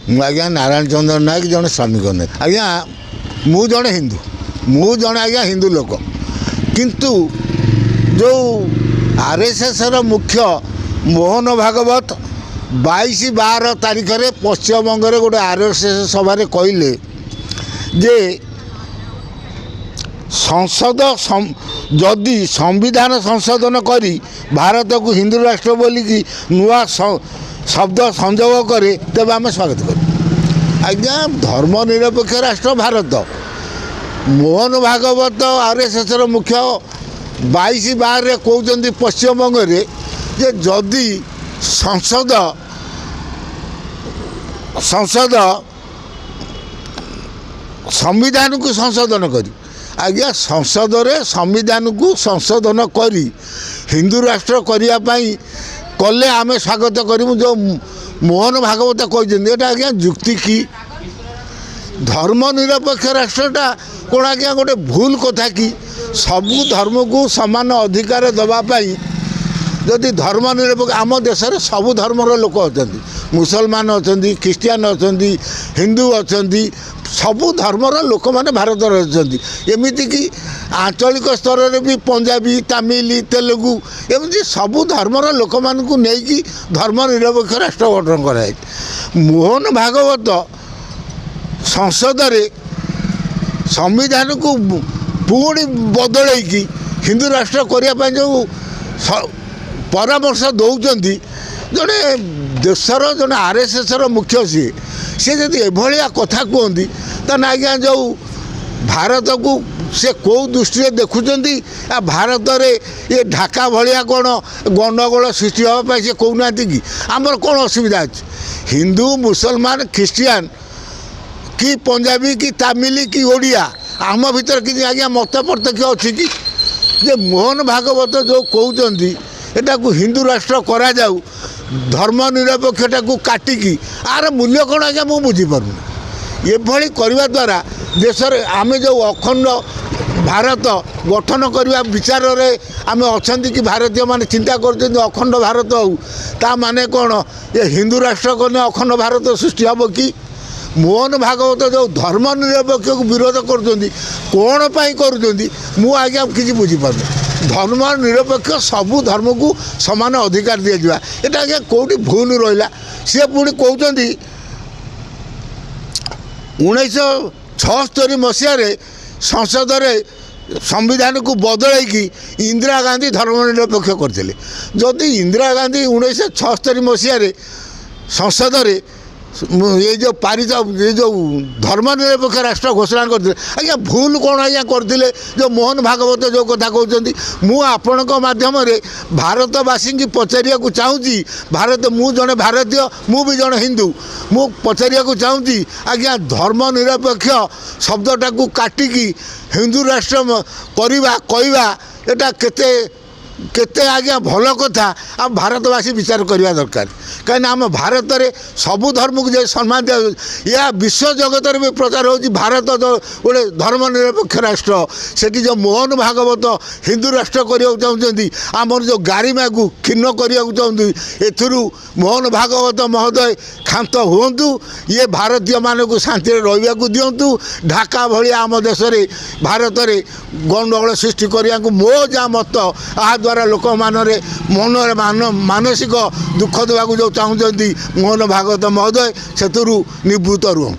ମୁଁ ଆଜ୍ଞା ନାରାୟଣ ଚନ୍ଦ୍ର ନାୟକ ଜଣେ ଶ୍ରମିକ ନେତା ଆଜ୍ଞା। ମୁଁ ଜଣେ ହିନ୍ଦୁ, ମୁଁ ଜଣେ ଆଜ୍ଞା ହିନ୍ଦୁ ଲୋକ। କିନ୍ତୁ ଯେଉଁ ଆର୍ଏସ୍ଏସ୍ର ମୁଖ୍ୟ ମୋହନ ଭାଗବତ 22-12 ତାରିଖରେ ପଶ୍ଚିମବଙ୍ଗରେ ଗୋଟେ ଆର୍ଏସ୍ଏସ୍ ସଭାରେ କହିଲେ ଯେ ସଂସଦ ଯଦି ସମ୍ବିଧାନ ସଂଶୋଧନ କରି ଭାରତକୁ ହିନ୍ଦୁ ରାଷ୍ଟ୍ର ବୋଲିକି ନୂଆ ଶବ୍ଦ ସଂଯୋଗ କରେ ତେବେ ଆମେ ସ୍ୱାଗତ କରୁ। ଆଜ୍ଞା ଧର୍ମ ନିରପେକ୍ଷ ରାଷ୍ଟ୍ର ଭାରତ। ମୋହନ ଭାଗବତ ଆର୍ଏସ୍ଏସ୍ର ମୁଖ୍ୟ 22-12ରେ କହୁଛନ୍ତି ପଶ୍ଚିମବଙ୍ଗରେ ଯେ ଯଦି ସଂସଦ ସମ୍ବିଧାନକୁ ସଂଶୋଧନ କରି ଆଜ୍ଞା ସଂସଦରେ ସମ୍ବିଧାନକୁ ସଂଶୋଧନ କରି ହିନ୍ଦୁ ରାଷ୍ଟ୍ର କରିବା ପାଇଁ କଲେ ଆମେ ସ୍ୱାଗତ କରିବୁ। ଯେଉଁ ମୋହନ ଭାଗବତ କହିଛନ୍ତି ଏଇଟା ଆଜ୍ଞା ଯୁକ୍ତି କି? ଧର୍ମ ନିରପେକ୍ଷ ରାଷ୍ଟ୍ରଟା କ'ଣ ଆଜ୍ଞା ଗୋଟେ ଭୁଲ କଥା କି? ସବୁ ଧର୍ମକୁ ସମାନ ଅଧିକାର ଦେବା ପାଇଁ ଯଦି ଧର୍ମ ନିରପେକ୍ଷ ଆମ ଦେଶରେ ସବୁ ଧର୍ମର ଲୋକ ଅଛନ୍ତି, ମୁସଲମାନ ଅଛନ୍ତି, ଖ୍ରୀଷ୍ଟିଆନ ଅଛନ୍ତି, ହିନ୍ଦୁ ଅଛନ୍ତି, ସବୁ ଧର୍ମର ଲୋକମାନେ ଭାରତରେ ଅଛନ୍ତି। ଏମିତିକି ଆଞ୍ଚଳିକ ସ୍ତରରେ ବି ପଞ୍ଜାବୀ, ତାମିଲ, ତେଲୁଗୁ ଏମିତି ସବୁ ଧର୍ମର ଲୋକମାନଙ୍କୁ ନେଇକି ଧର୍ମ ନିରପେକ୍ଷ ରାଷ୍ଟ୍ର ଗଠନ କରାଯାଇଛି। ମୋହନ ଭାଗବତ ସଂସଦରେ ସମ୍ବିଧାନକୁ ପୁଣି ବଦଳେଇକି ହିନ୍ଦୁ ରାଷ୍ଟ୍ର କରିବା ପାଇଁ ଯେଉଁ ପରାମର୍ଶ ଦେଉଛନ୍ତି, ଜଣେ ଦେଶର ଜଣେ ଆର୍ଏସ୍ଏସ୍ର ମୁଖ୍ୟ ସିଏ ଯଦି ଏଭଳିଆ କଥା କୁହନ୍ତି ତାହେଲେ ଆଜ୍ଞା ଯେଉଁ ଭାରତକୁ ସେ କେଉଁ ଦୃଷ୍ଟିରେ ଦେଖୁଛନ୍ତି? ଭାରତରେ ଏ ଢାକା ଭଳିଆ କ'ଣ ଗଣ୍ଡଗୋଳ ସୃଷ୍ଟି ହେବା ପାଇଁ ସେ କହୁନାହାନ୍ତି କି? ଆମର କ'ଣ ଅସୁବିଧା ଅଛି? ହିନ୍ଦୁ, ମୁସଲମାନ, ଖ୍ରୀଷ୍ଟିଆନ କି ପଞ୍ଜାବୀ କି ତାମିଲ କି ଓଡ଼ିଆ ଆମ ଭିତରେ କିଛି ଆଜ୍ଞା ମତ ପାର୍ଥକ୍ୟ ଅଛି କି? ଯେ ମୋହନ ଭାଗବତ ଯେଉଁ କହୁଛନ୍ତି ଏଟାକୁ ହିନ୍ଦୁ ରାଷ୍ଟ୍ର କରାଯାଉ, ଧର୍ମ ନିରପେକ୍ଷଟାକୁ କାଟିକି ଆର ମୂଲ୍ୟ କ'ଣ ଆଜ୍ଞା ମୁଁ ବୁଝିପାରୁନି। ଏଭଳି କରିବା ଦ୍ୱାରା ଦେଶରେ ଆମେ ଯେଉଁ ଅଖଣ୍ଡ ଭାରତ ଗଠନ କରିବା ବିଚାରରେ ଆମେ ଅଛନ୍ତି କି ଭାରତୀୟମାନେ ଚିନ୍ତା କରୁଛନ୍ତି ଅଖଣ୍ଡ ଭାରତ ହେଉ, ତା ମାନେ କ'ଣ ଏ ହିନ୍ଦୁ ରାଷ୍ଟ୍ର କଲେ ଅଖଣ୍ଡ ଭାରତ ସୃଷ୍ଟି ହେବ କି? ମୋହନ ଭାଗବତ ଯେଉଁ ଧର୍ମ ନିରପେକ୍ଷକୁ ବିରୋଧ କରୁଛନ୍ତି କ'ଣ ପାଇଁ କରୁଛନ୍ତି ମୁଁ ଆଜ୍ଞା କିଛି ବୁଝିପାରୁନି। ଧର୍ମ ନିରପେକ୍ଷ ସବୁ ଧର୍ମକୁ ସମାନ ଅଧିକାର ଦିଆଯିବା, ଏଇଟା ଆଜ୍ଞା କେଉଁଠି ଭୁଲ ରହିଲା? ସିଏ ପୁଣି କହୁଛନ୍ତି 1976 ମସିହାରେ ସଂସଦରେ ସମ୍ବିଧାନକୁ ବଦଳାଇକି ଇନ୍ଦିରା ଗାନ୍ଧୀ ଧର୍ମ ନିରପେକ୍ଷ କରିଥିଲେ। ଯଦି ଇନ୍ଦିରା ଗାନ୍ଧୀ 1976 ମସିହାରେ ସଂସଦରେ ये जो पारित ये जो धर्म निरपेक्ष राष्ट्र घोषणा करते आज्ञा भूल कौन आज्ञा करते जो मोहन भागवत जो कथा कहते आपण मध्यम भारतवासी की पचारिया चाहूँगी भारत मु जड़े भारतीय मु भी जड़े हिंदू मु पचारिया चाहूँगी आज्ञा धर्म निरपेक्ष शब्दटा को काटिकी हिंदू राष्ट्र करवा कहवा एटा केते केते आज्ञा भल कथा आम भारतवासी विचार करवा दरकार। कहीं आम भारत में सबू धर्म को जो सम्मान दिया या विश्व जगत भी प्रचार हो भारत जो गोटे धर्म निरपेक्ष राष्ट्र सेठी जो मोहन भागवत हिंदू राष्ट्र करने चाहते आमर जो गारिमा को क्षीण करने चाहते एथुरु मोहन भागवत महोदय क्षांत हूँ ये भारतीय मानक शांति रहा दिंतु ढाका भाई आम देश भारत में गंडगोल सृष्टि करने को मो जहाँ मत आ द्वारा लोक मन मानसिक दुख देवाक जो चाहते मोहन भागवत महोदय से निवृत्त रुह।